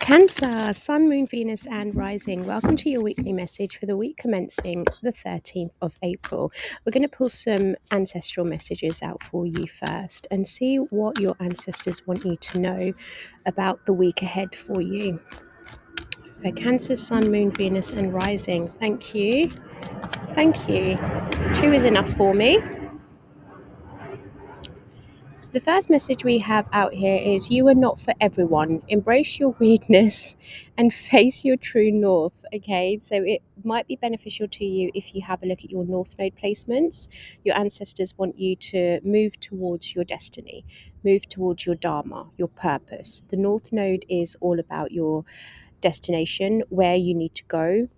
Cancer, Sun, Moon, Venus, and Rising. Welcome to your weekly message for the week commencing the 13th of April. We're going to pull some ancestral messages out for you first and see what your ancestors want you to know about the week ahead for you. For Cancer, Sun, Moon, Venus, and Rising. Thank you. Thank you. 2 is enough for me. So the first message we have out here is you are not for everyone. Embrace your weirdness and face your true north. Okay, so it might be beneficial to you if you have a look at your north node placements. Your ancestors want you to move towards your destiny, move towards your dharma, your purpose. The north node is all about your destination, where you need to go,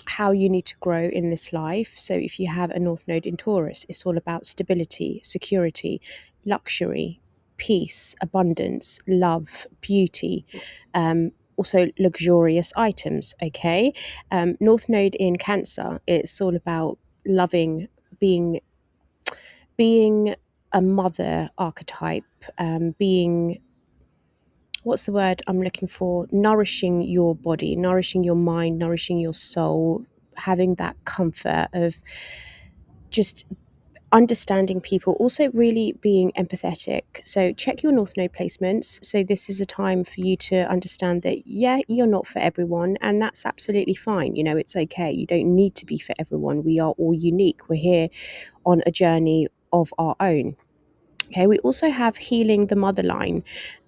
how you need to grow in this life. So if you have a north node in Taurus, it's all about stability, security, luxury, peace, abundance, love, beauty, also luxurious items. Okay, north node in Cancer, it's all about loving, being a mother archetype, being, what's the word I'm looking for? Nourishing your body, nourishing your mind, nourishing your soul, having that comfort of just understanding people, also really being empathetic. So check your north node placements. So this is a time for you to understand that, yeah, you're not for everyone, and that's absolutely fine. You know, it's okay. You don't need to be for everyone. We are all unique. We're here on a journey of our own. Okay, we also have healing the mother line,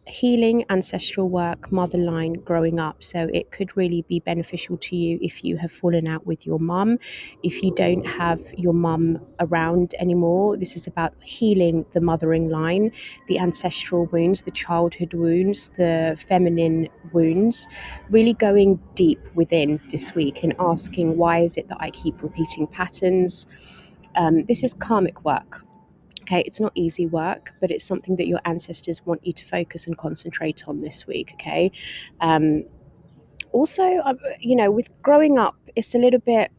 healing ancestral work, mother line growing up. So it could really be beneficial to you if you have fallen out with your mum, if you don't have your mum around anymore. This is about healing the mothering line, the ancestral wounds, the childhood wounds, the feminine wounds, really going deep within this week and asking, why is it that I keep repeating patterns? This is karmic work. Okay, it's not easy work, but it's something that your ancestors want you to focus and concentrate on this week. Okay. Also, with growing up, it's a little bit,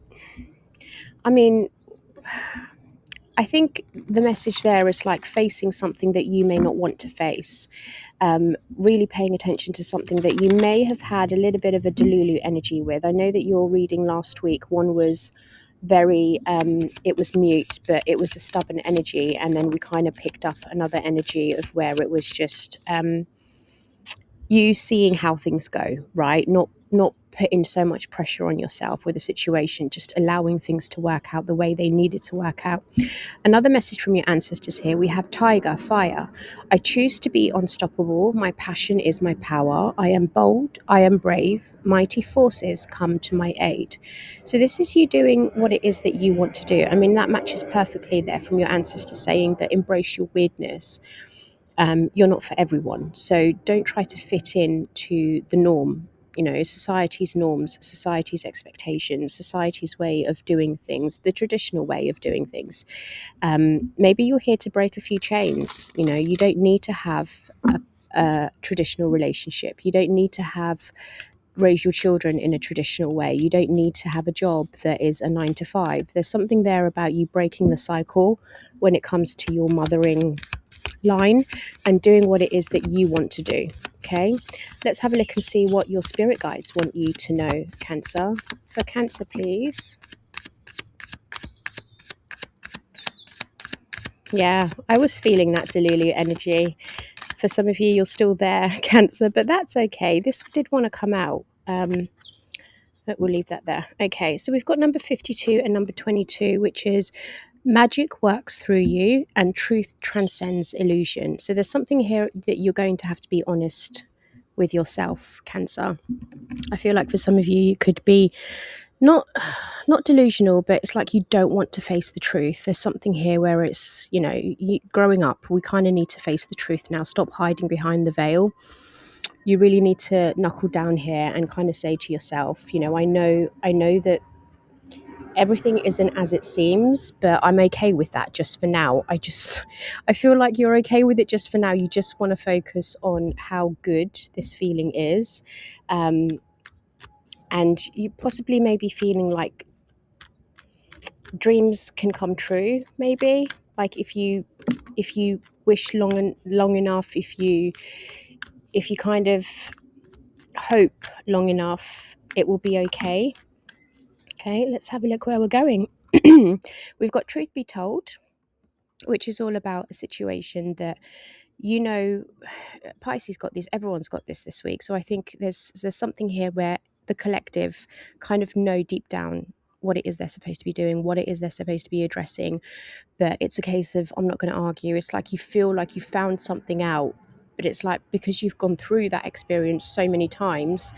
I mean, I think the message there is like facing something that you may not want to face. Really paying attention to something that you may have had a little bit of a Delulu energy with. I know that your reading last week, one was very, it was mute, but it was a stubborn energy. And then we kind of picked up another energy of where it was just you seeing how things go, right? Not putting so much pressure on yourself with a situation, just allowing things to work out the way they needed to work out. Another message from your ancestors here, we have Tiger, fire. I choose to be unstoppable. My passion is my power. I am bold. I am brave. Mighty forces come to my aid. So this is you doing what it is that you want to do. I mean, that matches perfectly there from your ancestors saying that embrace your weirdness. You're not for everyone. So don't try to fit in to the norm. Society's norms, society's expectations, society's way of doing things, the traditional way of doing things. Maybe you're here to break a few chains. You don't need to have a traditional relationship. You don't need to raise your children in a traditional way. You don't need to have a job that is a 9 to 5. There's something there about you breaking the cycle when it comes to your mothering line and doing what it is that you want to do. Okay, let's have a look and see what your spirit guides want you to know, Cancer. For Cancer, please. Yeah, I was feeling that Delulu energy. For some of you, you're still there, Cancer, but that's okay. This did want to come out. But we'll leave that there. Okay, so we've got number 52 and number 22, which is magic works through you and truth transcends illusion. So there's something here that you're going to have to be honest with yourself, Cancer. I feel like for some of you, you could be not delusional, but it's like you don't want to face the truth. There's something here where it's, growing up, we kind of need to face the truth now. Stop hiding behind the veil. You really need to knuckle down here and kind of say to yourself, I know that everything isn't as it seems, but I'm okay with that just for now. I feel like you're okay with it just for now. You just want to focus on how good this feeling is. And you possibly may be feeling like dreams can come true, maybe. Like if you wish long enough, if you kind of hope long enough, it will be okay. Okay, let's have a look where we're going. We've got truth be told, which is all about a situation that, you know, Pisces got this, everyone's got this week. So I think there's something here where the collective kind of know deep down what it is they're supposed to be doing, what it is they're supposed to be addressing. But it's a case of, I'm not going to argue. It's like you feel like you found something out, but it's like, because you've gone through that experience so many times,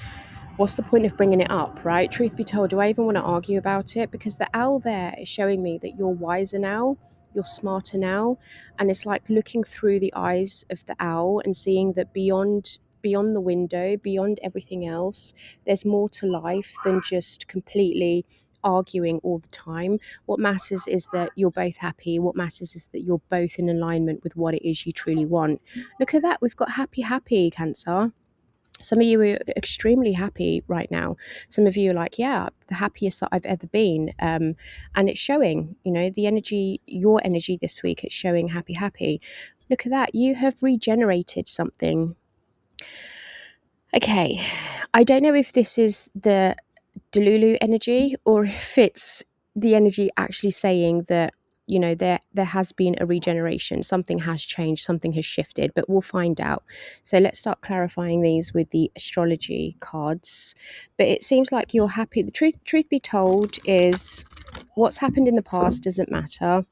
what's the point of bringing it up, right? Truth be told, do I even want to argue about it? Because the owl there is showing me that you're wiser now, you're smarter now, and it's like looking through the eyes of the owl and seeing that beyond the window, beyond everything else, there's more to life than just completely arguing all the time. What matters is that you're both happy. What matters is that you're both in alignment with what it is you truly want. Look at that, we've got happy Cancer. Some of you are extremely happy right now. Some of you are like, yeah, the happiest that I've ever been. And it's showing, the energy, your energy this week, it's showing happy. Look at that. You have regenerated something. Okay. I don't know if this is the Delulu energy or if it's the energy actually saying that, there has been a regeneration, something has changed, something has shifted, but we'll find out. So let's start clarifying these with the astrology cards. But it seems like you're happy. The truth be told is, what's happened in the past doesn't matter.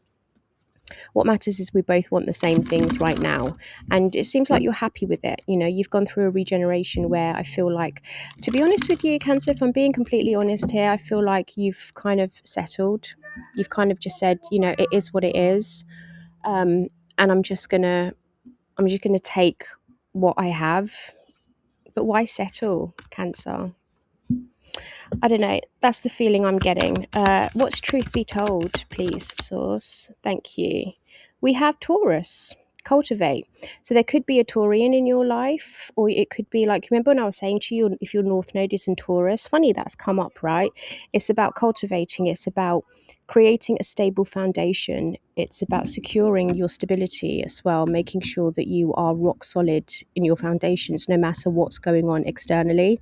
What matters is we both want the same things right now. And it seems like you're happy with it. You've gone through a regeneration where I feel like, to be honest with you, Cancer, if I'm being completely honest here, I feel like you've kind of settled. You've kind of just said, it is what it is. And I'm just gonna take what I have. But why settle, Cancer? I don't know. That's the feeling I'm getting. What's truth be told, please, source? Thank you. We have Taurus. Cultivate. So there could be a Taurian in your life, or it could be like, remember when I was saying to you, if your North Node is in Taurus, funny that's come up, right? It's about cultivating. It's about creating a stable foundation. It's about securing your stability as well, making sure that you are rock solid in your foundations, no matter what's going on externally,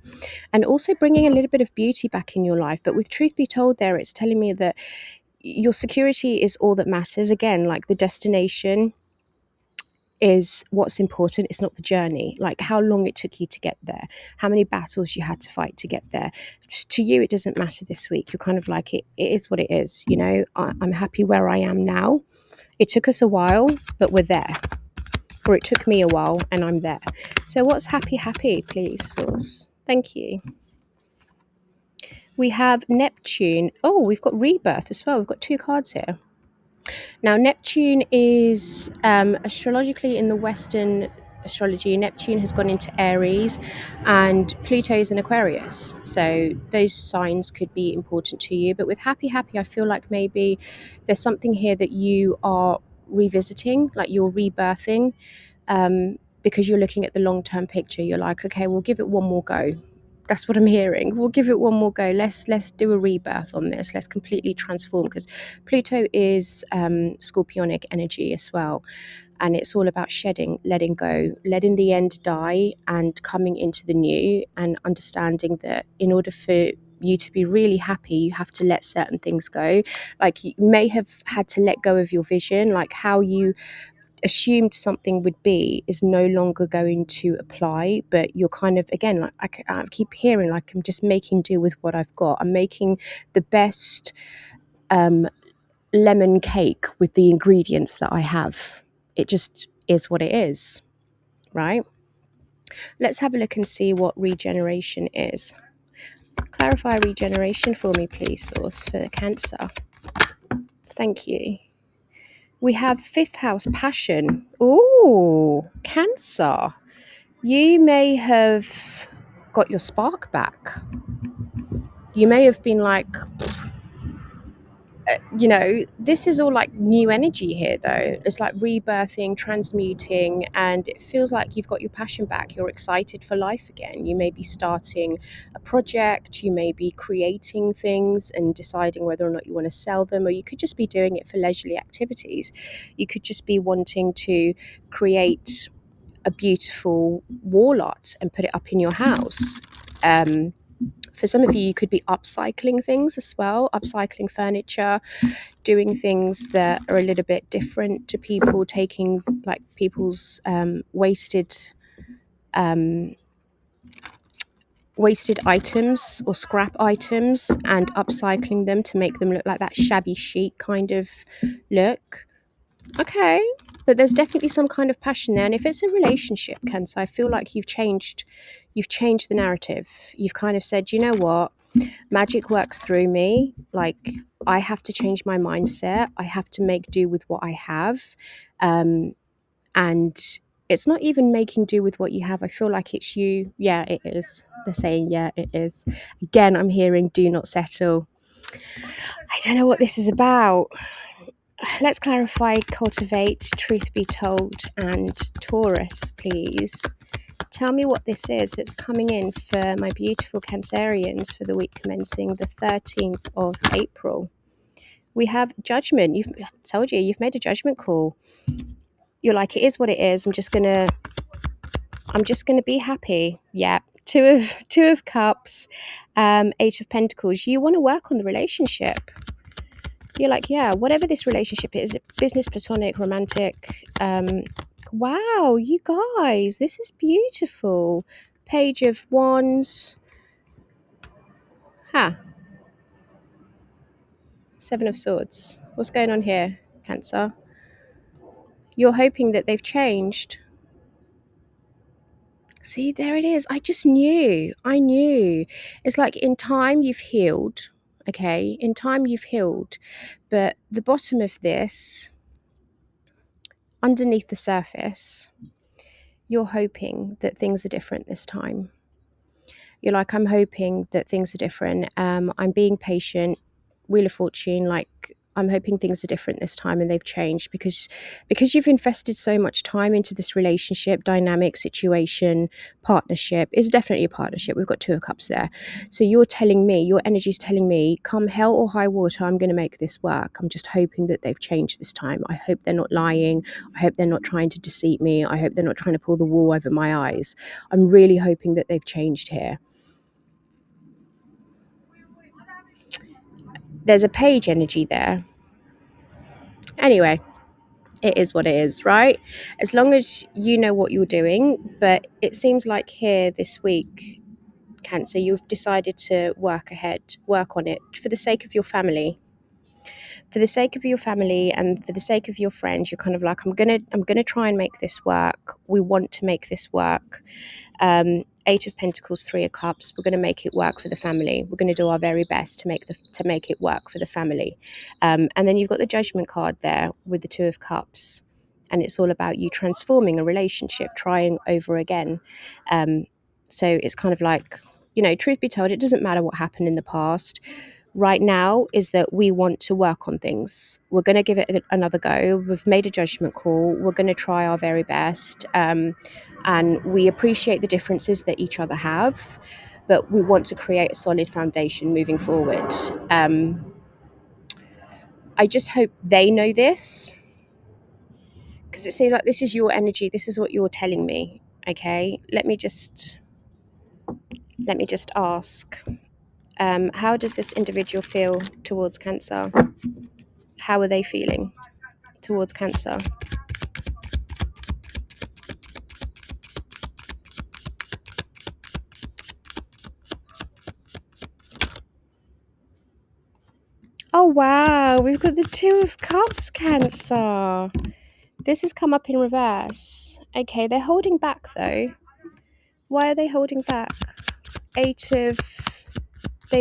and also bringing a little bit of beauty back in your life. But with truth be told there, it's telling me that your security is all that matters. Again, like the destination is what's important. It's not the journey, like how long it took you to get there, how many battles you had to fight to get there. To you, it doesn't matter this week. You're kind of like, it is what it is. I'm happy where I am now. It took us a while, but we're there. Or it took me a while and I'm there. So what's happy, please, source? Thank you. We have Neptune. Oh, we've got rebirth as well. We've got two cards here. Now, Neptune is astrologically in the Western astrology. Neptune has gone into Aries and Pluto is in Aquarius. So those signs could be important to you. But with happy, I feel like maybe there's something here that you are revisiting, like you're rebirthing, because you're looking at the long-term picture. You're like, okay, we'll give it one more go. That's what I'm hearing. We'll give it one more go. Let's do a rebirth on this. Let's completely transform, because Pluto is scorpionic energy as well. And it's all about shedding, letting go, letting the end die and coming into the new, and understanding that in order for you to be really happy, you have to let certain things go. Like you may have had to let go of your vision, like how you assumed something would be is no longer going to apply, but you're kind of, again, like I keep hearing, like I'm just making do with what I've got. I'm making the best lemon cake with the ingredients that I have. It just is what it is, right? Let's have a look and see what regeneration is. Clarify regeneration for me, please, source, for the Cancer. Thank you. We have fifth house, passion. Ooh, Cancer. You may have got your spark back. You may have been like, this is all like new energy here, though. It's like rebirthing, transmuting, and it feels like you've got your passion back. You're excited for life again. You may be starting a project, you may be creating things and deciding whether or not you want to sell them, or you could just be doing it for leisurely activities. You could just be wanting to create a beautiful wall art and put it up in your house. For some of you, you could be upcycling things as well, upcycling furniture, doing things that are a little bit different to people, taking like people's um, wasted items or scrap items and upcycling them to make them look like that shabby chic kind of look. Okay, but there's definitely some kind of passion there, and if it's a relationship, Cancer, I feel like you've changed the narrative. You've kind of said, you know what, magic works through me. Like, I have to change my mindset. I have to make do with what I have. And it's not even making do with what you have. I feel like it's you. Yeah, it is. They're saying, yeah, it is. Again, I'm hearing do not settle. I don't know what this is about. Let's clarify, cultivate, truth be told, and Taurus, please. Tell me what this is that's coming in for my beautiful Cancerians for the week commencing the 13th of April. We have judgment. I told you, you've made a judgment call. You're like, it is what it is. I'm just gonna be happy. Yeah. Two of cups, Eight of Pentacles. You want to work on the relationship. You're like, yeah, whatever this relationship is, business, platonic, romantic. Wow, you guys, this is beautiful. Page of Wands. Seven of Swords. What's going on here, Cancer? You're hoping that they've changed. See, there it is. I just knew. I knew. It's like in time you've healed. Okay, in time you've healed. But the bottom of this, underneath the surface, you're hoping that things are different this time. You're like, I'm hoping that things are different. I'm being patient. Wheel of Fortune, like, I'm hoping things are different this time and they've changed because you've invested so much time into this relationship, dynamic, situation, partnership. It's definitely a partnership. We've got Two of Cups there. So you're telling me, your energy's telling me, come hell or high water, I'm going to make this work. I'm just hoping that they've changed this time. I hope they're not lying. I hope they're not trying to deceive me. I hope they're not trying to pull the wool over my eyes. I'm really hoping that they've changed here. There's a page energy there. Anyway, it is what it is, right? As long as you know what you're doing. But it seems like here this week, Cancer, you've decided to work ahead, work on it for the sake of your family. For the sake of your family and for the sake of your friends, you're kind of like, I'm gonna try and make this work. We want to make this work. Eight of Pentacles, Three of Cups. We're going to make it work for the family. We're going to do our very best to make it work for the family. And then you've got the Judgment card there with the Two of Cups, and it's all about you transforming a relationship, trying over again. So it's kind of like, truth be told, it doesn't matter what happened in the past. Right now is that we want to work on things. We're going to give it another go. We've made a judgment call. We're going to try our very best. And we appreciate the differences that each other have, but we want to create a solid foundation moving forward. I just hope they know this, because it seems like this is your energy. This is what you're telling me. Okay, let me just ask. How does this individual feel towards Cancer? How are they feeling towards Cancer? Oh wow, we've got the Two of Cups, Cancer. This has come up in reverse. Okay, they're holding back though. Why are they holding back? They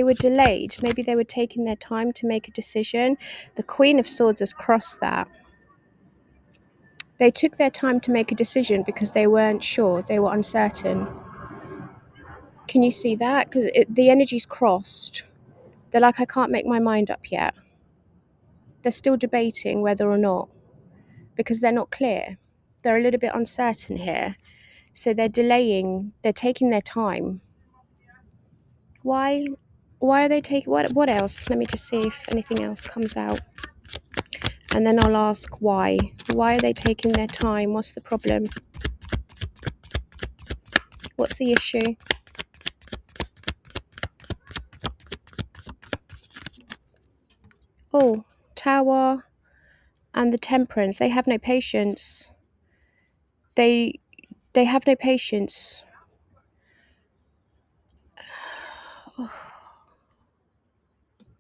were delayed. Maybe they were taking their time to make a decision. The Queen of Swords has crossed that. They took their time to make a decision because they weren't sure. They were uncertain. Can you see that? Because the energy's crossed. They're like, I can't make my mind up yet. They're still debating whether or not, because they're not clear. They're a little bit uncertain here. So they're delaying. They're taking their time. Why are they taking, what else? Let me just see if anything else comes out, and then I'll ask why are they taking their time? What's the problem? What's the issue? Oh, Tower and the Temperance. They have no patience. They they have no patience.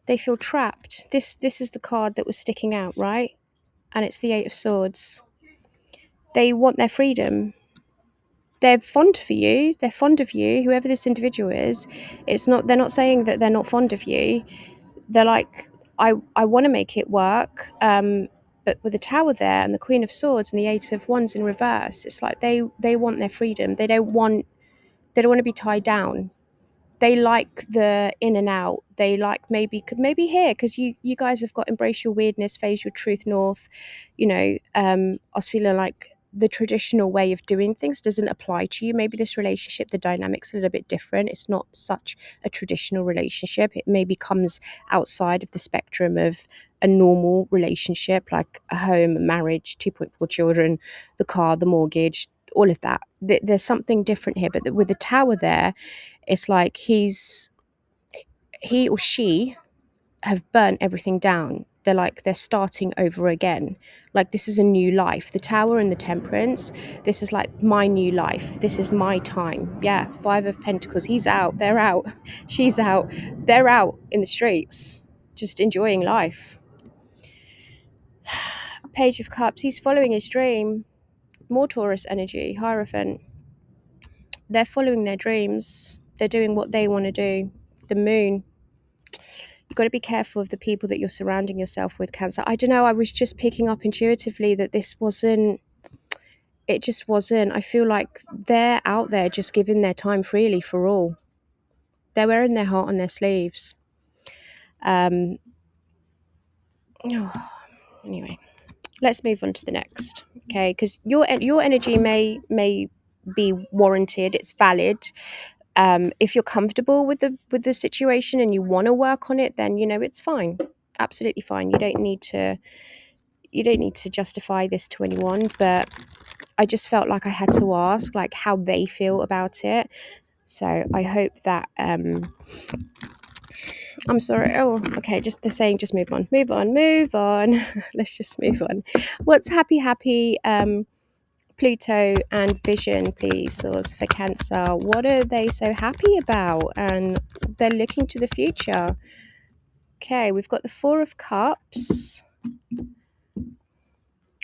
They feel trapped. This is the card that was sticking out, right? And it's the Eight of Swords. They want their freedom. They're fond for you. They're fond of you. Whoever this individual is, it's not. They're not saying that they're not fond of you. They're like, I want to make it work. But with the Tower there and the Queen of Swords and the Eight of Wands in reverse, it's like they want their freedom. They don't want to be tied down. They like the in and out. They like maybe here because you guys have got embrace your weirdness, phase your truth north. I was feeling like the traditional way of doing things doesn't apply to you. Maybe this relationship, the dynamic's a little bit different. It's not such a traditional relationship. It maybe comes outside of the spectrum of a normal relationship, like a home, a marriage, 2.4 children, the car, the mortgage, all of that. There's something different here, but with the Tower there, it's like he or she have burnt everything down. They're starting over again. Like this is a new life. The Tower and the Temperance, this is like my new life. This is my time. Yeah, Five of Pentacles. He's out, they're out, she's out, they're out in the streets, just enjoying life. Page of Cups, he's following his dream. More Taurus energy, Hierophant. They're following their dreams. They're doing what they want to do. The Moon, you've got to be careful of the people that you're surrounding yourself with, Cancer. I don't know, I was just picking up intuitively that it just wasn't. I feel like they're out there just giving their time freely for all. They're wearing their heart on their sleeves. Um, anyway, let's move on to the next, okay? Because your energy may be warranted. It's valid. If you're comfortable with the situation and you want to work on it, then it's fine, absolutely fine. You don't need to justify this to anyone, but I just felt like I had to ask like how they feel about it. So I hope that I'm sorry. Oh, okay, just the saying, just move on, move on, move on. Let's just move on. What's happy Pluto and Vision, please, source for Cancer? What are they so happy about? And they're looking to the future. Okay, we've got the Four of Cups.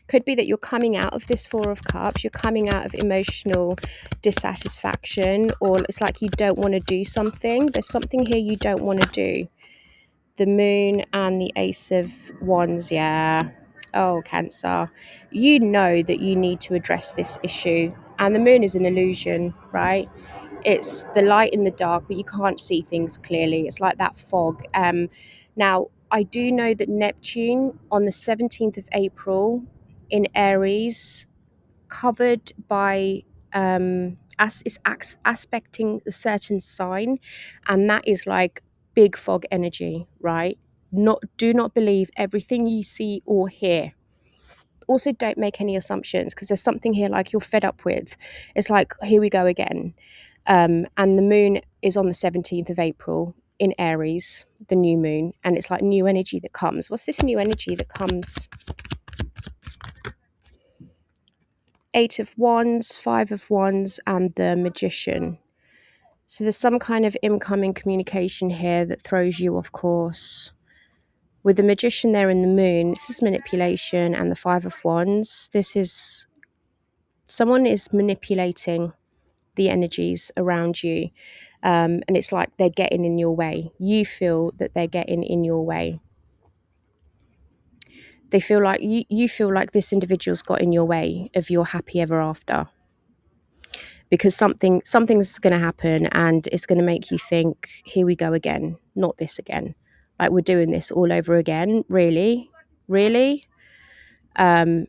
Could be that you're coming out of this Four of Cups, you're coming out of emotional dissatisfaction, or it's like you don't want to do something. There's something here you don't want to do. The Moon and the Ace of Wands, yeah. Oh, Cancer. You know that you need to address this issue. And the Moon is an illusion, right? It's the light in the dark, but you can't see things clearly. It's like that fog. Now, I do know that Neptune on the 17th of April in Aries, covered by aspecting a certain sign, and that is like big fog energy, right? Do not believe everything you see or hear. Also, don't make any assumptions, because there's something here like you're fed up with. It's like, here we go again. And the moon is on the 17th of April in Aries, the new moon, and it's like new energy that comes. What's this new energy that comes? Eight of Wands, Five of Wands, and the Magician. So there's some kind of incoming communication here that throws you off course. With the Magician there in the moon, this is manipulation, and the Five of Wands, this is someone is manipulating the energies around you. And it's like they're getting in your way. You feel that they're getting in your way. They feel like you feel like this individual's got in your way of your happy ever after, because something's going to happen and it's going to make you think, here we go again, not this again, like we're doing this all over again, really. And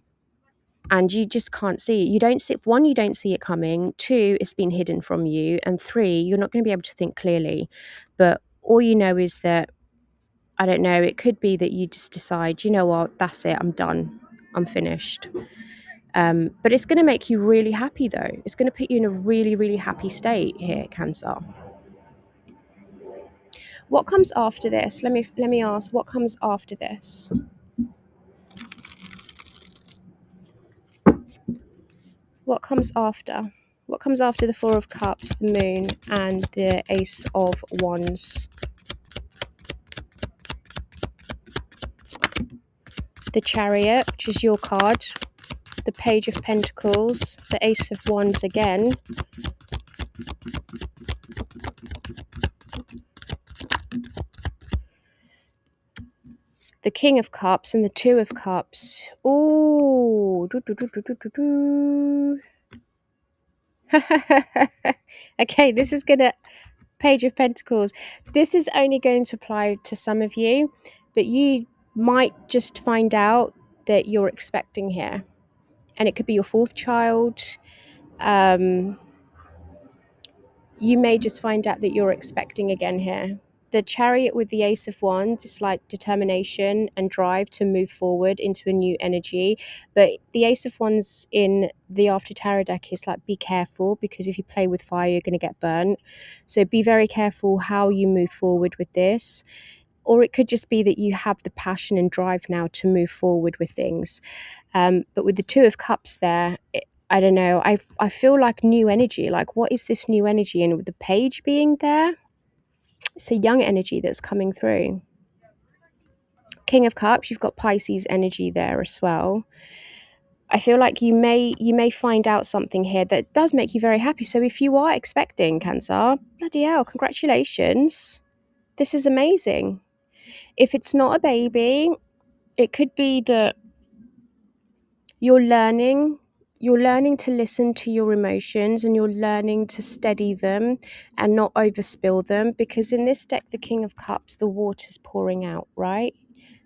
you just can't see it. You don't see, one, you don't see it coming. Two, it's been hidden from you. And three, you're not going to be able to think clearly. But all you know is that, I don't know, it could be that you just decide, you know what, that's it, I'm done, I'm finished. But it's going to make you really happy, though. It's going to put you in a really, really happy state here, Cancer. What comes after this? Let me ask, what comes after this? What comes after? What comes after the Four of Cups, the Moon, and the Ace of Wands? The Chariot, which is your card, the Page of Pentacles, the Ace of Wands again, the King of Cups, and the Two of Cups. Ooh. Okay, this is gonna, Page of Pentacles. This is only going to apply to some of you, but you might just find out that you're expecting here. And it could be your fourth child. You may just find out that you're expecting again here. The Chariot with the Ace of Wands is like determination and drive to move forward into a new energy. But the Ace of Wands in the After Tarot deck is like, be careful, because if you play with fire, you're going to get burnt. So be very careful how you move forward with this. Or it could just be that you have the passion and drive now to move forward with things. But with the Two of Cups there, I don't know. I feel like new energy. Like, what is this new energy? And with the Page being there, it's a young energy that's coming through. King of Cups, you've got Pisces energy there as well. I feel like you may find out something here that does make you very happy. So if you are expecting, Cancer, bloody hell, congratulations. This is amazing. If it's not a baby, it could be that you're learning to listen to your emotions, and you're learning to steady them and not overspill them, because in this deck, the King of Cups, the water's pouring out, right?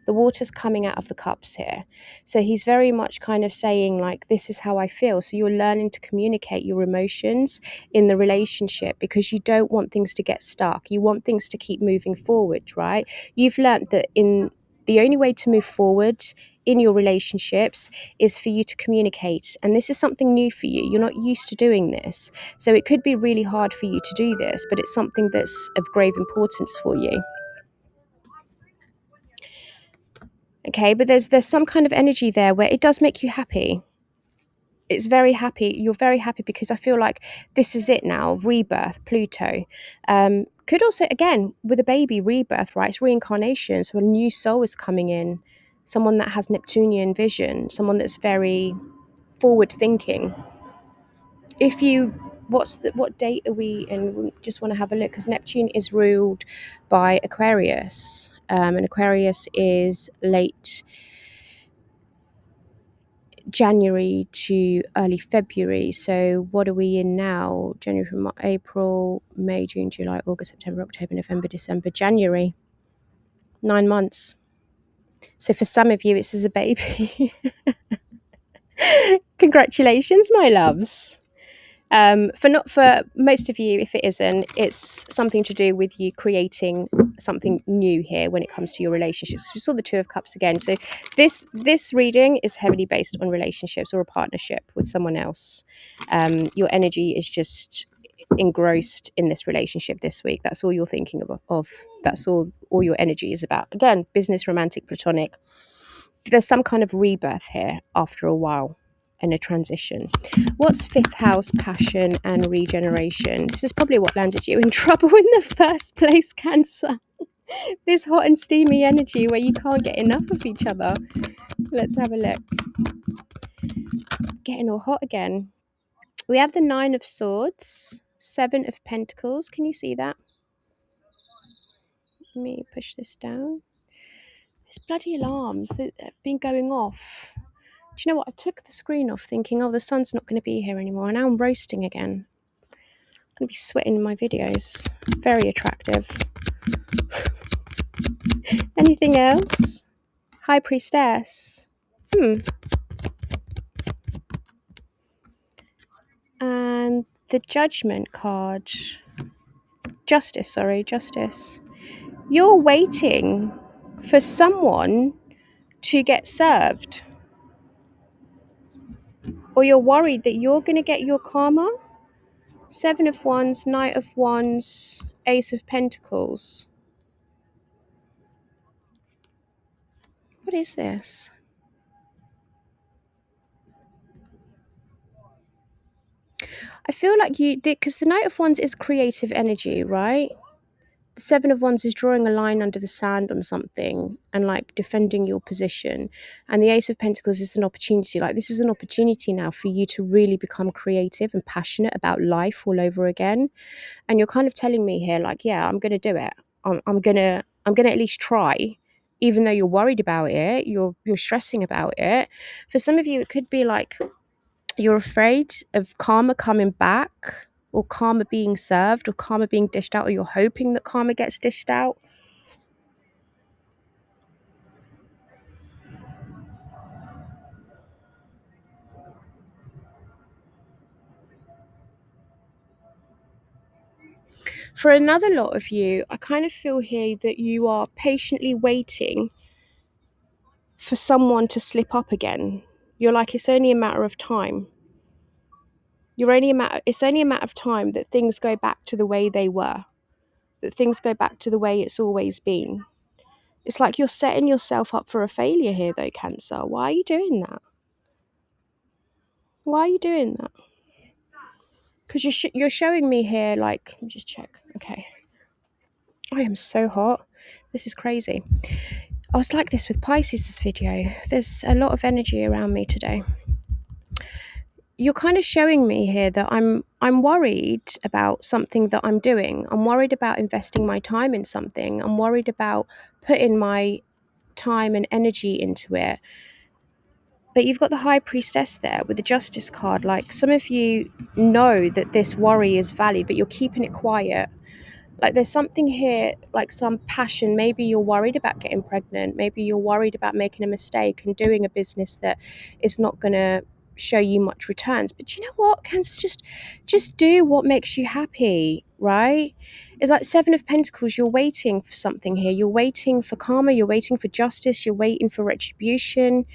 The water's coming out of the cups here. So he's very much kind of saying, like, this is how I feel. So you're learning to communicate your emotions in the relationship, because you don't want things to get stuck. You want things to keep moving forward, right? You've learned that in the only way to move forward in your relationships is for you to communicate. And this is something new for you. You're not used to doing this. So it could be really hard for you to do this, but it's something that's of grave importance for you. Okay, but there's some kind of energy there where it does make you happy. It's very happy. You're very happy, because I feel like this is it now. Rebirth, Pluto. Could also, again, with a baby, rebirth, right? It's reincarnation. So a new soul is coming in. Someone that has Neptunian vision. Someone that's very forward thinking. If you, what date are we in? We just want to have a look, because Neptune is ruled by Aquarius. And Aquarius is late January to early February. So what are we in now? January, April, May, June, July, August, September, October, November, December, January. 9 months. So for some of you, it's as a baby. Congratulations, my loves. For most of you, if it isn't, it's something to do with you creating something new here when it comes to your relationships. We saw the Two of Cups again. So this reading is heavily based on relationships or a partnership with someone else. Your energy is just engrossed in this relationship this week. That's all you're thinking of. That's all your energy is about. Again, business, romantic, platonic. There's some kind of rebirth here after a while, and a transition. What's fifth house, passion and regeneration? This is probably what landed you in trouble in the first place, Cancer. This hot and steamy energy where you can't get enough of each other. Let's have a look. Getting all hot again. We have the Nine of Swords, Seven of Pentacles. Can you see that? Let me push this down. There's bloody alarms that have been going off. Do you know what? I took the screen off thinking, oh, the sun's not going to be here anymore. And now I'm roasting again. I'm going to be sweating in my videos. Very attractive. Anything else? High Priestess. And the Judgment card. Justice. You're waiting for someone to get served. Or you're worried that you're going to get your karma. Seven of Wands, Knight of Wands, Ace of Pentacles. What is this? I feel like you did, because the Knight of Wands is creative energy, right? The Seven of Wands is drawing a line under the sand on something and like defending your position. And the Ace of Pentacles is an opportunity. Like, this is an opportunity now for you to really become creative and passionate about life all over again. And you're kind of telling me here, like, yeah, I'm gonna do it. I'm gonna at least try. Even though you're worried about it, you're stressing about it. For some of you, it could be like you're afraid of karma coming back, or karma being served, or karma being dished out, or you're hoping that karma gets dished out. For another lot of you, I kind of feel here that you are patiently waiting for someone to slip up again. You're like, it's only a matter of time. It's only a matter of time that things go back to the way they were, that things go back to the way it's always been. It's like you're setting yourself up for a failure here, though, Cancer. Why are you doing that? Why are you doing that? Because you're showing me here, like, let me just check. Okay. I am so hot. This is crazy. I was like this with Pisces this video. There's a lot of energy around me today. You're kind of showing me here that I'm worried about something that I'm doing. I'm worried about investing my time in something. I'm worried about putting my time and energy into it. But you've got the High Priestess there with the Justice card. Like, some of you know that this worry is valid, but you're keeping it quiet. Like, there's something here, like some passion. Maybe you're worried about getting pregnant. Maybe you're worried about making a mistake and doing a business that is not going to show you much returns. But you know what, Cancer? Just do what makes you happy, right? It's like Seven of Pentacles. You're waiting for something here. You're waiting for karma. You're waiting for justice. You're waiting for retribution.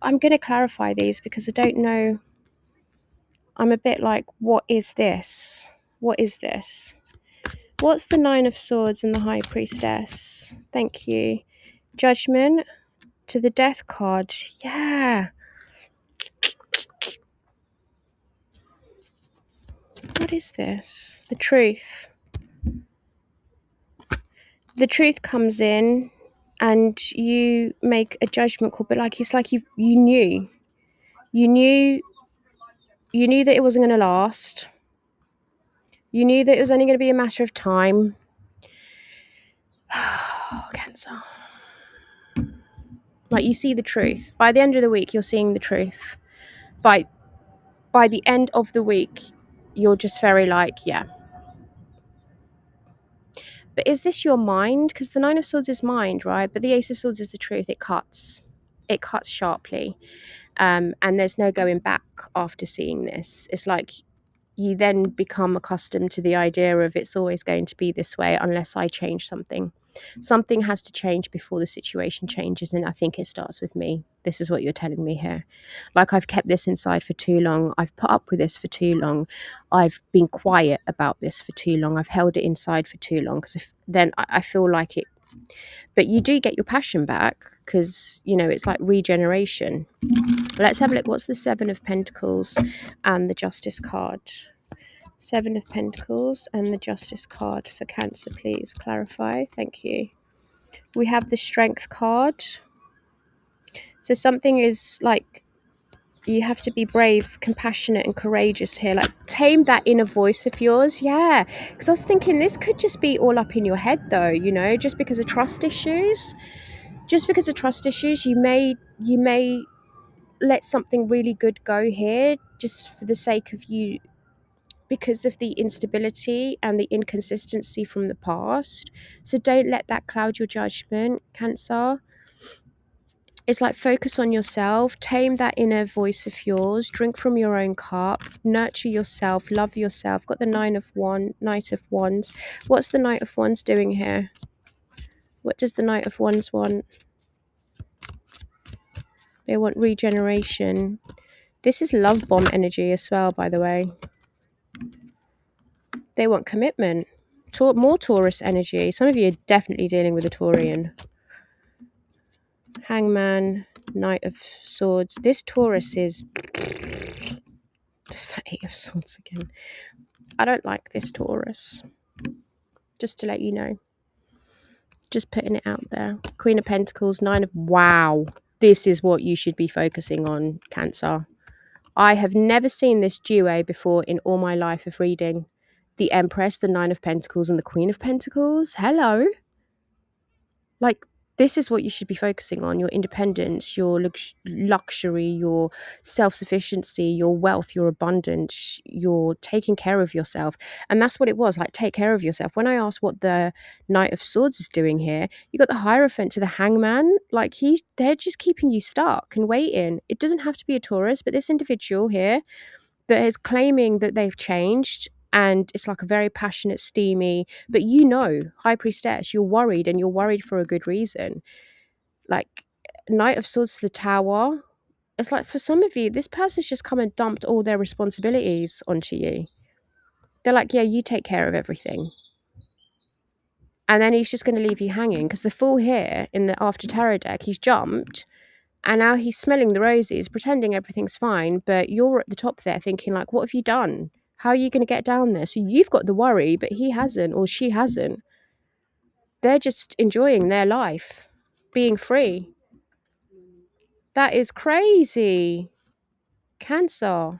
I'm going to clarify these because I don't know. I'm a bit like, what is this? What is this? What's the Nine of Swords and the High Priestess? Thank you. Judgment to the Death card. Yeah. What is this? The Truth. The Truth comes in and you make a judgment call, but like, it's like you knew. You knew that it wasn't going to last. You knew that it was only going to be a matter of time. Cancer. Like, you see the truth. By the end of the week, you're seeing the truth. By the end of the week, you're just very like, yeah. But is this your mind? Because the Nine of Swords is mind, right? But the Ace of Swords is the truth. It cuts. It cuts sharply. And there's no going back after seeing this. It's like you then become accustomed to the idea of it's always going to be this way unless I change something. Something has to change before the situation changes, and I think it starts with me. This is what you're telling me here. Like, I've kept this inside for too long. I've put up with this for too long. I've been quiet about this for too long. I've held it inside for too long, because then I feel like it. But you do get your passion back, because, you know, it's like regeneration. Let's have a look. What's the Seven of Pentacles and the Justice card? Seven of Pentacles and the Justice card for Cancer, please clarify. Thank you. We have the Strength card. So something is like, you have to be brave, compassionate and courageous here. Like, tame that inner voice of yours. Yeah, because I was thinking this could just be all up in your head though, you know, just because of trust issues. Just because of trust issues, you may let something really good go here just for the sake of you, because of the instability and the inconsistency from the past. So don't let that cloud your judgment, Cancer. It's like, focus on yourself, tame that inner voice of yours, drink from your own cup, nurture yourself, love yourself. Got the Knight of Wands. What's the Knight of Wands doing here? What does the Knight of Wands want? They want regeneration. This is love bomb energy as well, by the way. They want commitment. More Taurus energy. Some of you are definitely dealing with a Taurian. Hangman, Knight of Swords. This Taurus is just the Eight of Swords again. I don't like this Taurus. Just to let you know. Just putting it out there. Queen of Pentacles, Nine of... Wow. This is what you should be focusing on, Cancer. I have never seen this duo before in all my life of reading. The Empress, the Nine of Pentacles, and the Queen of Pentacles. Hello. Like, this is what you should be focusing on. Your independence, your luxury, your self-sufficiency, your wealth, your abundance, your taking care of yourself. And that's what it was, like, take care of yourself. When I asked what the Knight of Swords is doing here, you got the Hierophant to the Hangman. Like, they're just keeping you stuck and waiting. It doesn't have to be a Taurus, but this individual here that is claiming that they've changed, and it's like a very passionate, steamy, but High Priestess, you're worried, and you're worried for a good reason. Like, Knight of Swords to the Tower, it's like, for some of you, this person's just come and dumped all their responsibilities onto you. They're like, yeah, you take care of everything. And then he's just going to leave you hanging, because the Fool here in the After Tarot deck, he's jumped, and now he's smelling the roses, pretending everything's fine, but you're at the top there thinking, like, what have you done? How are you going to get down there? So you've got the worry, but he hasn't, or she hasn't. They're just enjoying their life, being free. That is crazy. Cancer.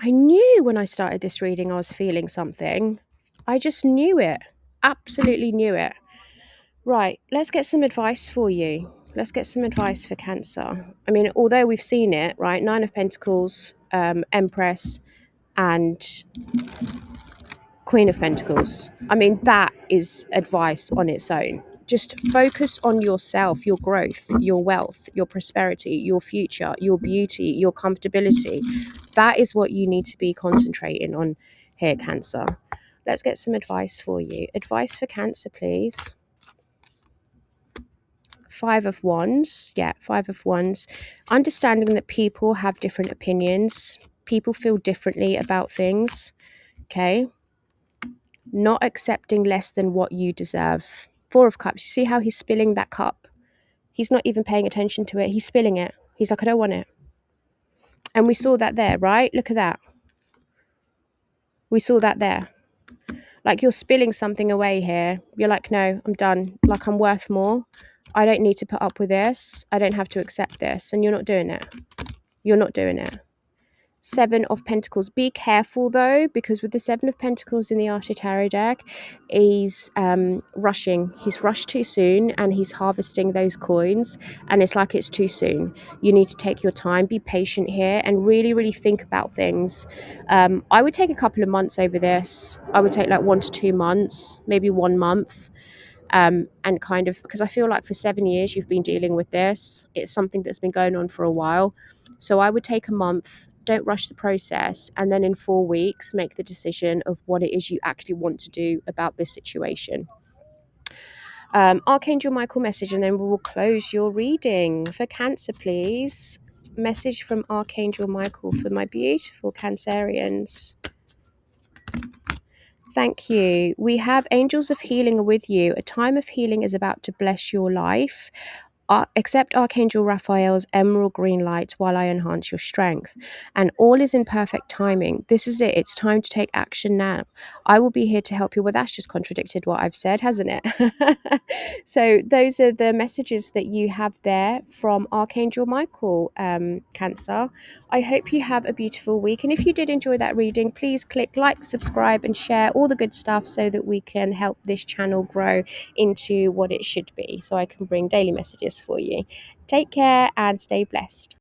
I knew when I started this reading I was feeling something. I just knew it. Absolutely knew it. Right, let's get some advice for you. Let's get some advice for Cancer. I mean, although we've seen it, right? Nine of Pentacles, Empress, and Queen of Pentacles. I mean, that is advice on its own. Just focus on yourself, your growth, your wealth, your prosperity, your future, your beauty, your comfortability. That is what you need to be concentrating on here, Cancer. Let's get some advice for you. Advice for Cancer, please. Five of Wands. Yeah, Five of Wands. Understanding that people have different opinions. People feel differently about things. Okay. Not accepting less than what you deserve. Four of Cups. You see how he's spilling that cup? He's not even paying attention to it. He's spilling it. He's like, I don't want it. And we saw that there, right? Look at that. We saw that there. Like, you're spilling something away here. You're like, no, I'm done. Like, I'm worth more. I don't need to put up with this. I don't have to accept this. And you're not doing it. You're not doing it. Seven of Pentacles. Be careful though, because with the Seven of Pentacles in the After Tarot deck, he's rushing. He's rushed too soon, and he's harvesting those coins, and it's like it's too soon. You need to take your time, be patient here, and really, really think about things. I would take a couple of months over this. I would take like 1 to 2 months, maybe 1 month. And kind of, because I feel like for 7 years you've been dealing with this. It's something that's been going on for a while. So I would take a month. Don't rush the process, and then in 4 weeks make the decision of what it is you actually want to do about this situation. Archangel Michael message, and then we will close your reading. For Cancer, please. Message from Archangel Michael for my beautiful Cancerians. Thank you. We have angels of healing are with you. A time of healing is about to bless your life. Accept Archangel Raphael's emerald green light while I enhance your strength. And all is in perfect timing. This is it. It's time to take action now. I will be here to help you. Well, that's just contradicted what I've said, hasn't it? So those are the messages that you have there from Archangel Michael, Cancer. I hope you have a beautiful week. And if you did enjoy that reading, please click like, subscribe, and share all the good stuff so that we can help this channel grow into what it should be, so I can bring daily messages for you. Take care and stay blessed.